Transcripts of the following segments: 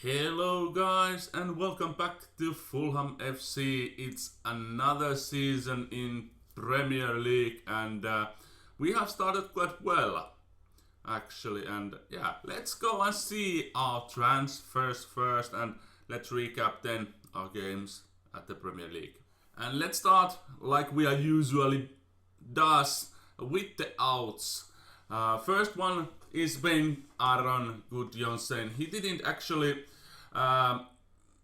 Hello guys and welcome back to Fulham FC. It's another season in Premier League and we have started quite well actually, and yeah, let's go and see our transfers first and let's recap then our games at the Premier League. And let's start like we are usually does with the outs. First one is Ben Aron Gudjohnsen. He didn't actually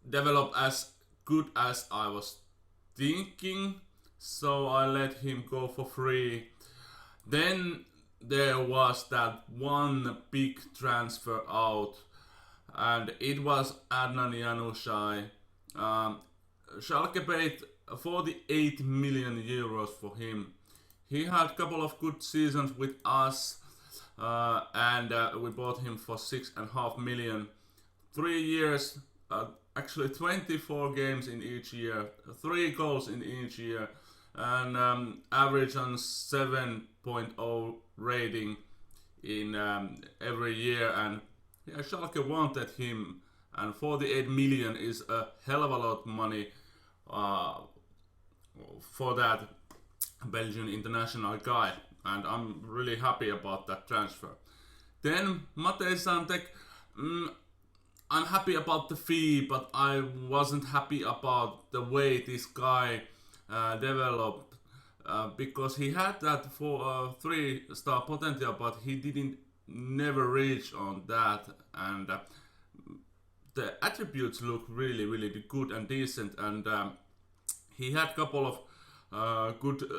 develop as good as I was thinking, so I let him go for free. Then there was that one big transfer out, and it was Adnan Januzaj. Schalke paid 48 million euros for him. He had a couple of good seasons with us, and we bought him for 6.5 million. 3 years, actually 24 games in each year, 3 goals in each year, and average on 7.0 rating in every year. And yeah, Schalke wanted him, and 48 million is a hell of a lot of money for that Belgian international guy, and I'm really happy about that transfer. Then Matej Santek, I'm happy about the fee, but I wasn't happy about the way this guy developed, because he had that for 3-star potential, but he didn't never reach on that, and the attributes look really good and decent, and he had a couple of good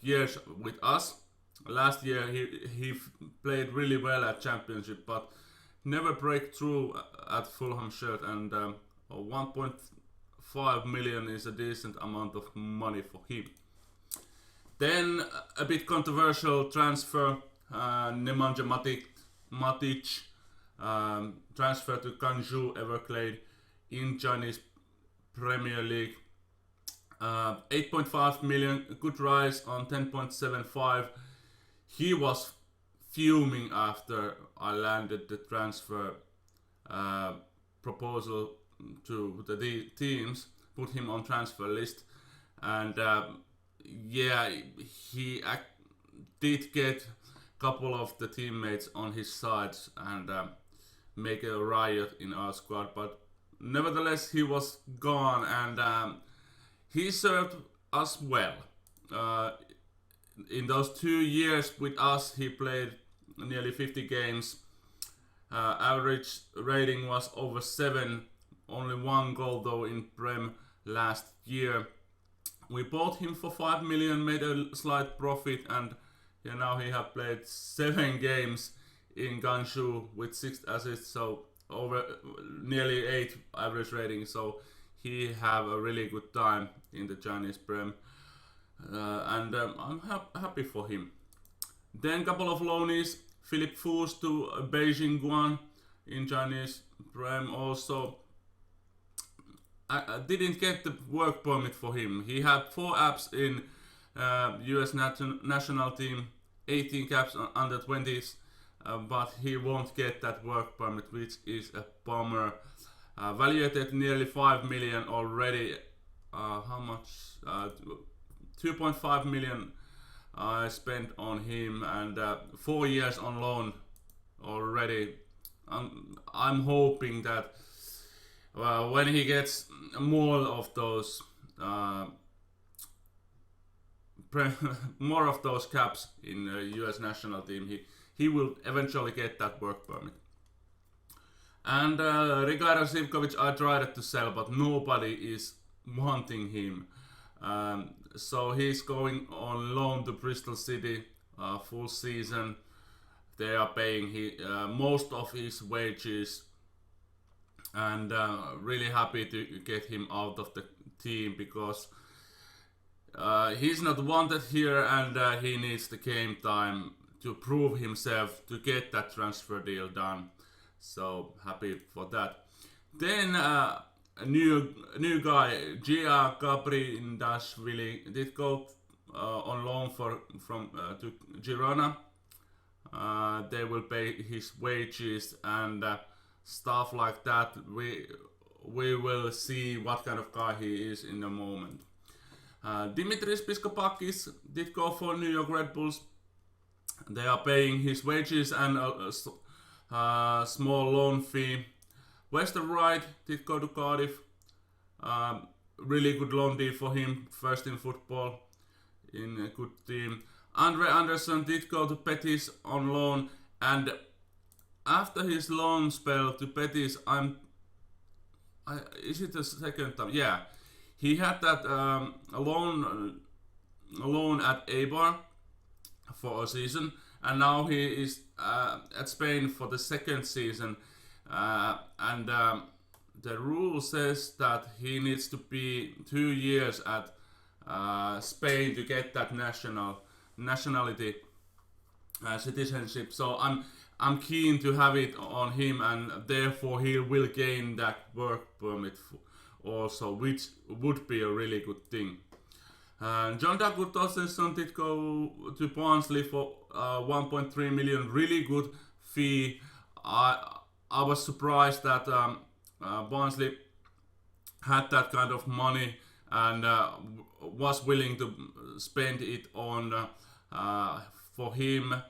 years with us. Last year he played really well at Championship, but never break through at Fulham shirt, and 1.5 million is a decent amount of money for him. Then a bit controversial transfer, Nemanja Matic transfer to Gansu Everclade in Chinese Premier League. 8.5 million, good rise on 10.75. He was fuming after I landed the transfer proposal to the teams, put him on transfer list, and yeah, he did get a couple of the teammates on his sides and make a riot in our squad, but nevertheless he was gone, and he served us well. In those 2 years with us, he played nearly 50 games. Average rating was over 7. Only 1 goal though in Prem last year. We bought him for 5 million, made a slight profit, and yeah, now he have played 7 games in Gansu with 6 assists, so over nearly 8 average rating. So he have a really good time in the Chinese Prem, and I'm happy for him. Then couple of loanies, Philip Foos to Beijing Guan in Chinese Prem also. I didn't get the work permit for him. He had 4 apps in US national team, 18 caps under 20s, but he won't get that work permit, which is a bummer. Valued nearly 5 million already. How much? 2.5 million I spent on him, and 4 years on loan already. I'm hoping that when he gets more of those caps in the US national team, he will eventually get that work permit. And Ricardo Sivkovic, I tried to sell, but nobody is wanting him. So he's going on loan to Bristol City, full season. They are paying most of his wages, and really happy to get him out of the team, because he's not wanted here, and he needs the game time to prove himself to get that transfer deal done. So happy for that. Then a new guy, Gia Gabriindashvili, did go on loan to Girona. They will pay his wages, and stuff like that. We will see what kind of guy he is in a moment. Dimitris Piskopakis did go for New York Red Bulls. They are paying his wages and a small loan fee. Western Wright did go to Cardiff. Really good loan deal for him. First in football in a good team. Andre Anderson did go to Betis on loan, and after his loan spell to Betis, is it the second time? Yeah, he had that a loan at Eibar for a season, and now he is at Spain for the second season, and the rule says that he needs to be 2 years at Spain to get that nationality citizenship. So I'm keen to have it on him, and therefore he will gain that work permit also, which would be a really good thing. John Dagoud Torstensson did go to Barnsley for 1.3 million, really good fee. I was surprised that Barnsley had that kind of money and was willing to spend it on for him.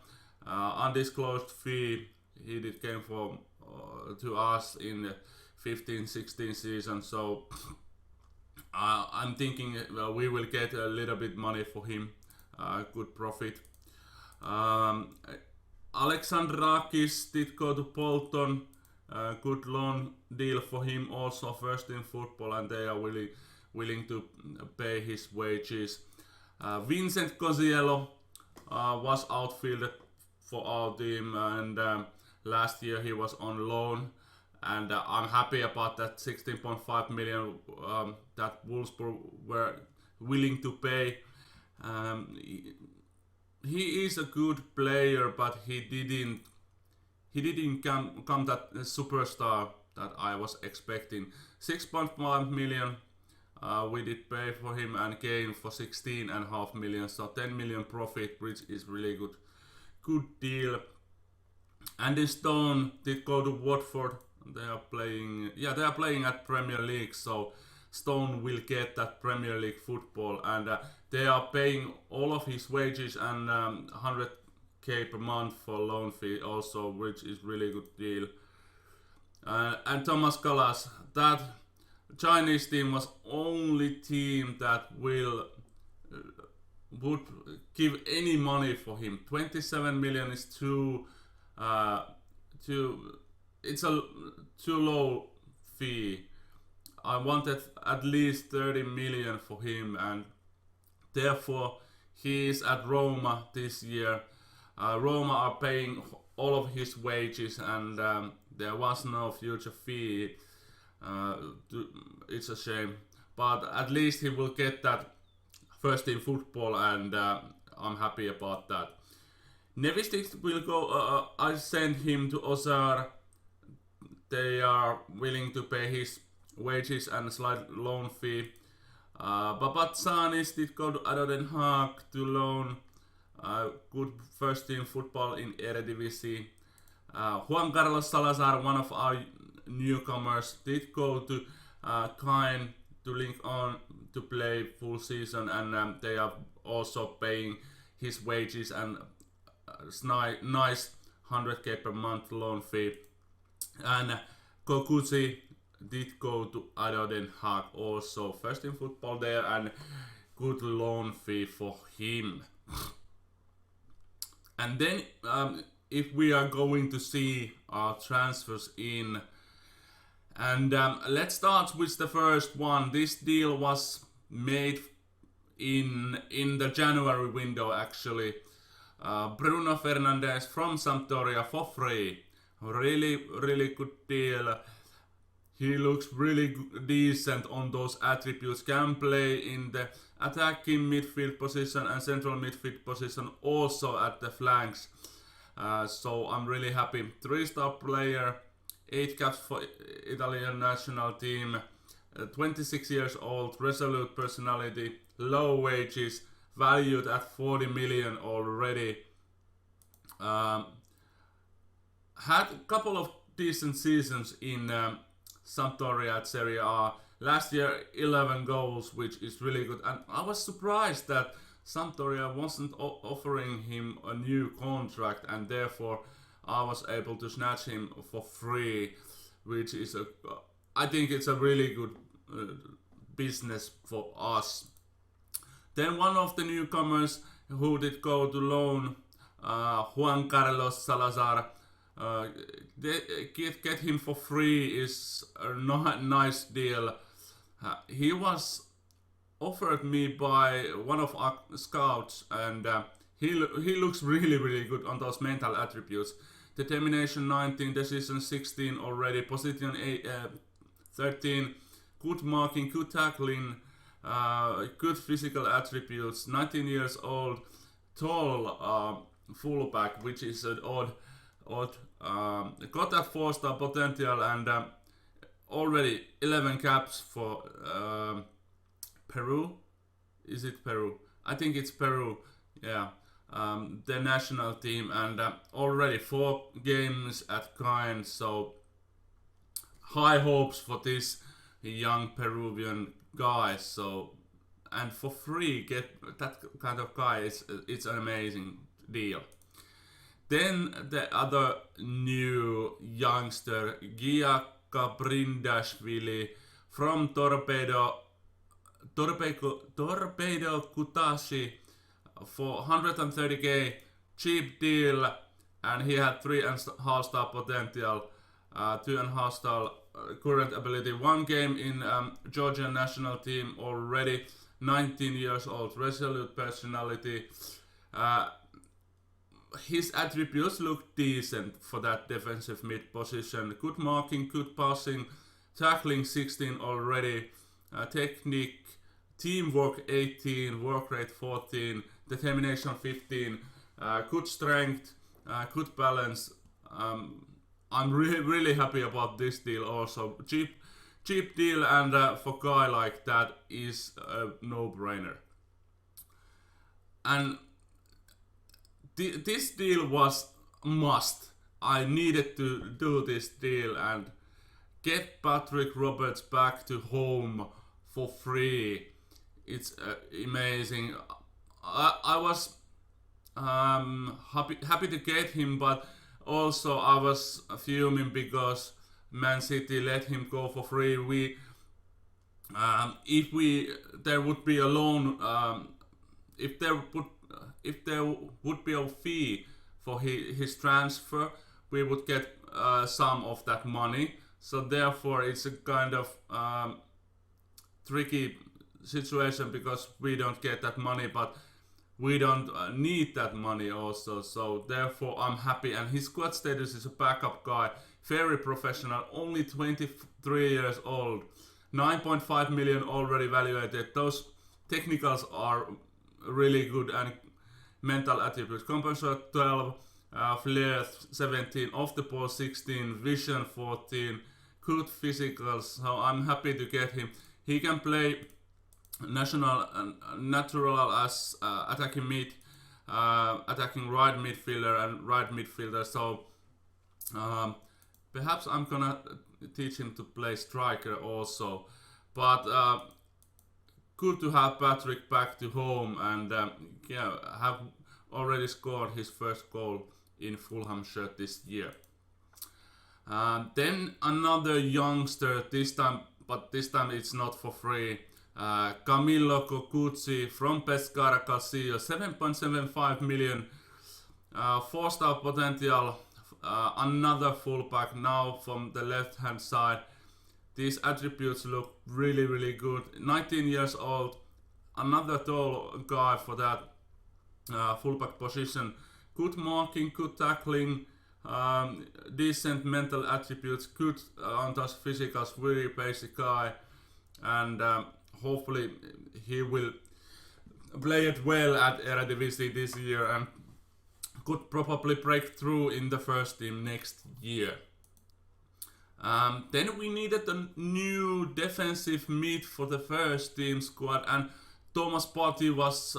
Undisclosed fee. He did came for to us in the 15-16 season, so I'm thinking we will get a little bit money for him. Good profit. Alexandrakis did go to Bolton. Good loan deal for him also, first in football, and they are willing to pay his wages. Vincent Cosiello was outfielder for our team, and last year he was on loan, and I'm happy about that 16.5 million that Wolfsburg were willing to pay. He is a good player, but he didn't come that superstar that I was expecting. 6.5 million we did pay for him and gain for 16.5 million, so 10 million profit, which is really good deal. Andy Stone did go to Watford. They are playing at Premier League, so Stone will get that Premier League football, and they are paying all of his wages and 100k per month for loan fee also, which is really good deal. And Thomas Kalas, that Chinese team was only team that would give any money for him. 27 million is too low fee. I wanted at least 30 million for him, and therefore he is at Roma this year. Roma are paying all of his wages, and there was no future fee. It's a shame, but at least he will get that first in football, and I'm happy about that. Nevistic will go. I sent him to Ozar. They are willing to pay his wages and a slight loan fee. Babatsanis did go to Ado Den Haag to loan. Good first team football in Eredivisie. Juan Carlos Salazar, one of our newcomers, did go to Caen to link on to play full season, and they are also paying his wages and nice 100k per month loan fee. And Kokuzi did go to Ado Den Haag also, first in football there, and good loan fee for him. And then if we are going to see our transfers in, and let's start with the first one. This deal was made in the January window actually. Bruno Fernandes from Sampdoria for free. Really good deal. He looks really decent on those attributes. Can play in the attacking midfield position and central midfield position, also at the flanks. So I'm really happy. 3-star player, 8 caps for Italian national team, 26 years old, resolute personality, low wages, valued at 40 million already. Had a couple of decent seasons in Sampdoria at Serie A. Last year 11 goals, which is really good, and I was surprised that Sampdoria wasn't offering him a new contract, and therefore I was able to snatch him for free, which is I think it's a really good business for us. Then one of the newcomers who did go to loan, Juan Carlos Salazar, get him for free is a nice deal. He was offered me by one of our scouts, and he looks really good on those mental attributes. Determination 19, decision 16 already, position 13, good marking, good tackling, good physical attributes, 19 years old, tall fullback, which is an odd got that 4-star potential, and already 11 caps for Peru. Is it Peru? I think it's Peru. Yeah, the national team, and already 4 games at Caen. So high hopes for this young Peruvian guy. So, and for free get that kind of guy, it's an amazing deal. Then the other new youngster, Gianca Brindashvili from Torpedo Kutashi for 130k, cheap deal, and he had 3.5 star potential, 2.5 star current ability, 1 game in Georgian national team already, 19 years old, resolute personality. His attributes look decent for that defensive mid position. Good marking, good passing, tackling 16 already, technique, teamwork 18, work rate 14, determination 15, good strength, good balance. I'm really happy about this deal also. Cheap deal, and for a guy like that is a no-brainer. And this deal was a must. I needed to do this deal and get Patrick Roberts back to home for free. It's amazing. I was happy to get him, but also I was fuming because Man City let him go for free. There would be a loan, if there would be a fee for his transfer, we would get some of that money. So therefore it's a kind of tricky situation, because we don't get that money, but we don't need that money also. So therefore I'm happy, and his squad status is a backup guy, very professional, only 23 years old, 9.5 million already evaluated. Those technicals are really good, and mental attributes, composure 12, flair 17, off the ball 16, vision 14, good physicals. So I'm happy to get him. He can play natural as attacking mid, attacking right midfielder and right midfielder. So perhaps I'm gonna teach him to play striker also. But good to have Patrick back to home, and have already scored his first goal in Fulham shirt this year. Then another youngster, this time it's not for free. Camillo Cocucci from Pescara Calcio, 7.75 million, 4-star potential, another fullback now from the left hand side. These attributes look really good. 19 years old, another tall guy for that fullback position. Good marking, good tackling, decent mental attributes, good on those physicals, very basic guy, and hopefully he will play it well at Eredivisie this year and could probably break through in the first team next year. Then we needed a new defensive mid for the first team squad, and Thomas Partey was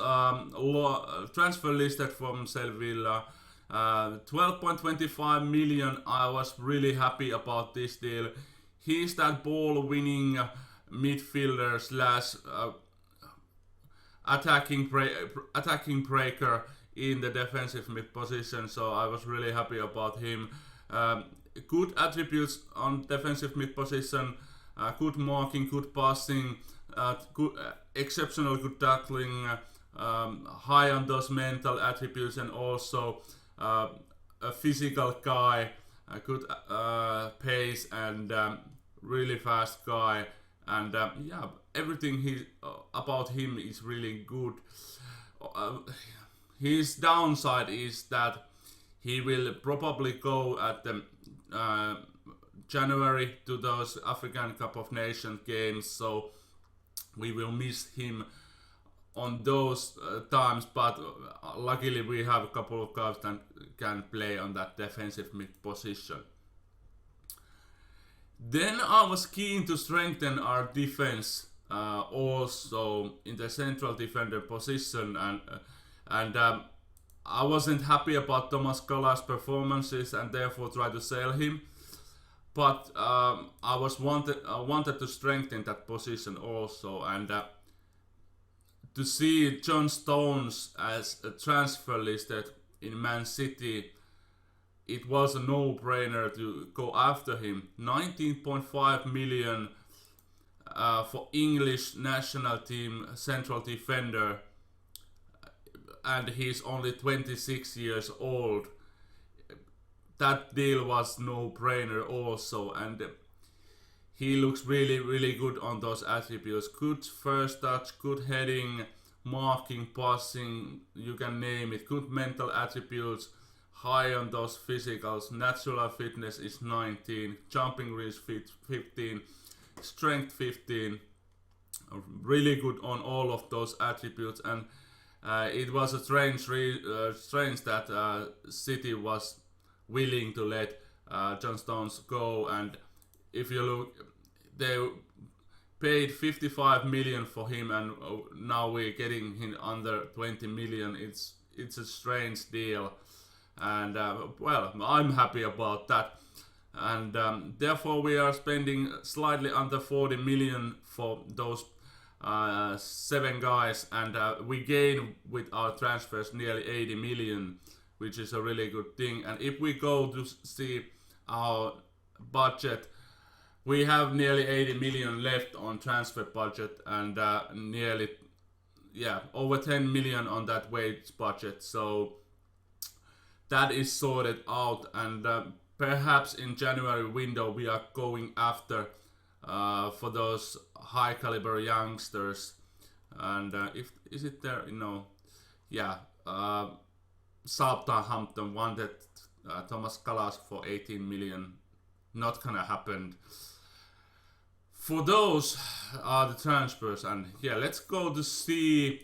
transfer listed from Sevilla. 12.25 million. I was really happy about this deal. He's that ball-winning midfielder slash attacking breaker in the defensive mid position, so I was really happy about him. Good attributes on defensive mid position, good marking, good passing, exceptional good tackling, high on those mental attributes, and also a physical guy, a good pace, and really fast guy. And yeah, everything about him is really good. His downside is that he will probably go at the January to those African Cup of Nations games, so we will miss him on those times, but luckily we have a couple of guys that can play on that defensive mid position. Then I was keen to strengthen our defense also in the central defender position, and I wasn't happy about Thomas Kala's performances and therefore tried to sell him. But I wanted to strengthen that position also, and to see John Stones as a transfer listed in Man City, it was a no-brainer to go after him. 19.5 million for English national team central defender, and he's only 26 years old. That deal was no-brainer also, and he looks really, really good on those attributes. Good first touch, good heading, marking, passing, you can name it. Good mental attributes, high on those physicals. Natural fitness is 19, jumping reach 15, strength 15. Really good on all of those attributes, and it was a strange that City was willing to let John Stones go. And if you look, they paid 55 million for him, and now we're getting him under 20 million. It's a strange deal, and well, I'm happy about that. And therefore we are spending slightly under 40 million for those 7 guys, and we gain with our transfers nearly 80 million, which is a really good thing. And if we go to see our budget, we have nearly 80 million left on transfer budget, and nearly over 10 million on that wage budget, so that is sorted out. And perhaps in January window we are going after for those high caliber youngsters. And if is it there, Southampton wanted Thomas Kalas for 18 million. Not gonna happen. For those are the transfers, and yeah, let's go to see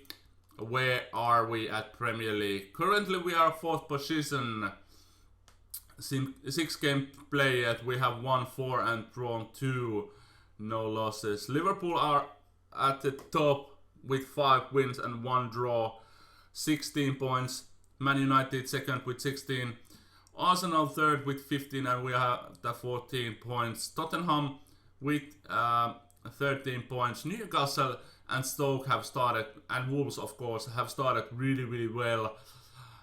where are we at Premier League. Currently we are 4th position. 6 game played, we have won 4 and drawn 2, no losses. Liverpool are at the top with 5 wins and 1 draw, 16 points. Man United second with 16. Arsenal third with 15, and we have the 14 points. Tottenham with 13 points. Newcastle and Stoke have started, and Wolves of course have started really, really well.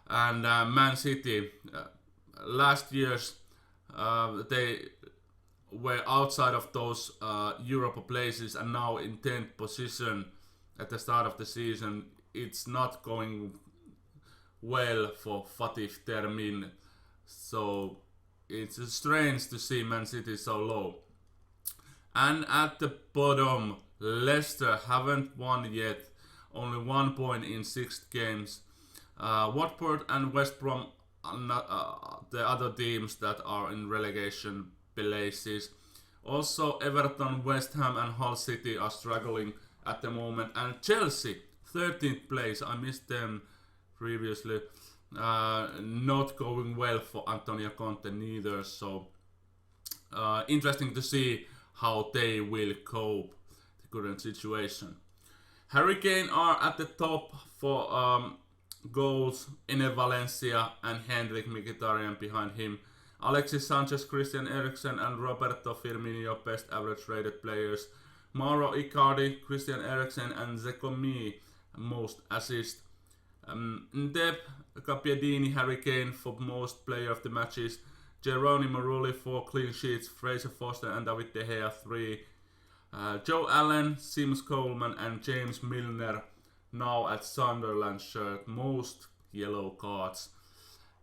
And Man City, last year's they were outside of those Europa places, and now in 10th position at the start of the season. It's not going well for Fatih Terim, so it's strange to see Man City so low. And at the bottom, Leicester haven't won yet, only 1 point in 6 games. Watford and West Brom are not, the other teams that are in relegation places. Also Everton, West Ham and Hull City are struggling at the moment. And Chelsea, 13th place, I missed them previously. Not going well for Antonio Conte neither, so interesting to see how they will cope the current situation. Harry Kane are at the top for goals, Ene Valencia and Henrik Mkhitaryan behind him. Alexis Sanchez, Christian Eriksen and Roberto Firmino best average rated players. Mauro Icardi, Christian Eriksen and Zeko Mi most assist. Ndeb, Cappiadini, Harry Kane for most player of the matches. Geronimo Rulli 4 clean sheets, Fraser Foster and David De Gea 3. Joe Allen, Seamus Coleman and James Milner now at Sunderland shirt, most yellow cards.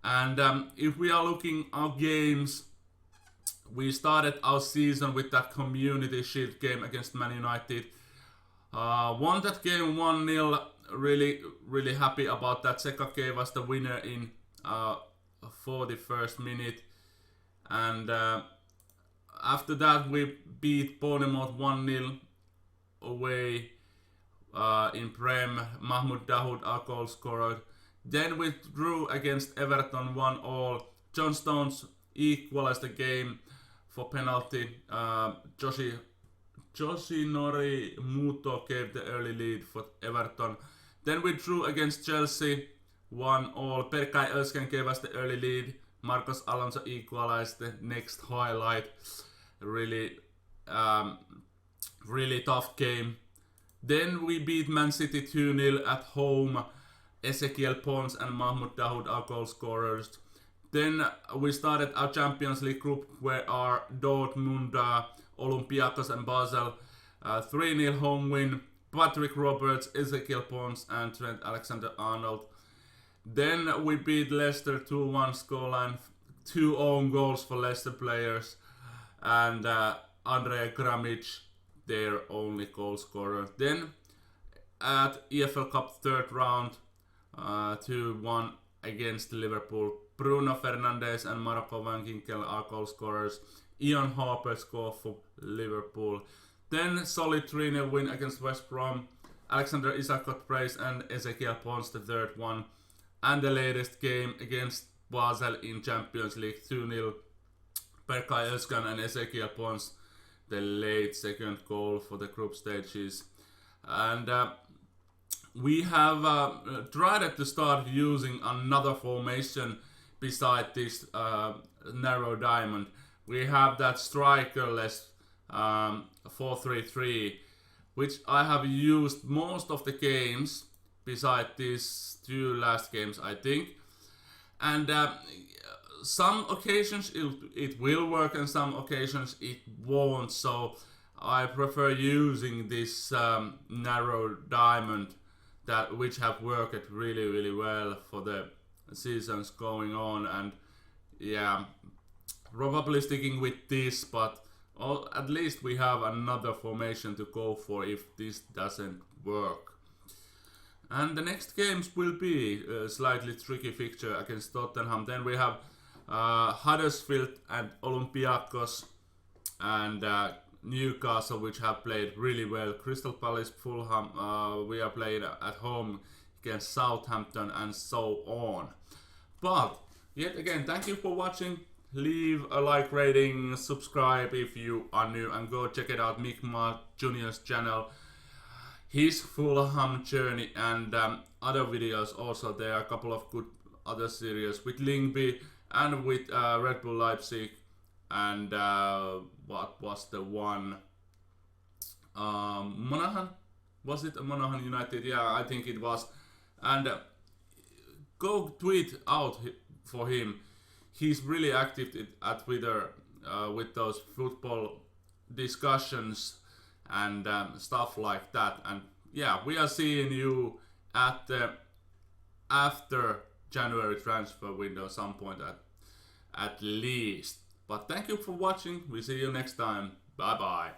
And if we are looking at games, we started our season with that Community Shield game against Man United. Won that game 1-0. Really happy about that. Seka gave us the winner in 41st minute. And after that we beat Bournemouth 1-0 away in Prem. Mahmoud Dahoud, our goal scorer. Then we drew against Everton 1-1. John Stones equalized the game for penalty. Yoshinori Muto gave the early lead for Everton. Then we drew against Chelsea 1-1. Berkay Özcan gave us the early lead. Marcos Alonso equalized the next highlight. Really tough game. Then we beat Man City 2-0 at home. Ezequiel Pons and Mahmoud Dahoud are goal scorers. Then we started our Champions League group where are Dortmund, Olympiacos and Basel. 3-0 home win. Patrick Roberts, Ezequiel Pons and Trent Alexander-Arnold. Then we beat Leicester 2-1 scoreline. 2 own goals for Leicester players. And Andrej Gramic, their only goal scorer. Then at EFL Cup third round, 2-1 against Liverpool. Bruno Fernandes and Marco Van Ginkel are goal scorers. Ian Harper scored for Liverpool. Then solid 3-0 win against West Brom. Alexander Isak got praise and Ezequiel Pons the third one. And the latest game against Basel in Champions League 2-0. Berkay Özcan and Ezequiel Pons the late second goal for the group stages. And we have tried to start using another formation beside this narrow diamond. We have that strikerless 4-3-3, which I have used most of the games beside these 2 last games, I think. And some occasions it will work and some occasions it won't, so I prefer using this narrow diamond which have worked really well for the seasons going on. And yeah, probably sticking with this, but at least we have another formation to go for if this doesn't work. And the next games will be a slightly tricky fixture against Tottenham. Then we have Huddersfield and Olympiacos and Newcastle, which have played really well. Crystal Palace, Fulham, we are playing at home against Southampton and so on. But yet again, thank you for watching. Leave a like rating, subscribe if you are new, and go check it out, Mick Mart Jr.'s channel. His Fulham journey and other videos also. There are a couple of good other series with Lingby and with Red Bull Leipzig and what was the one? Monaghan? Was it Monaghan United? Yeah, I think it was. And go tweet out for him. He's really active at Twitter with those football discussions and stuff like that. And yeah, we are seeing you at the after January transfer window some point at least. But thank you for watching. We see you next time. Bye bye.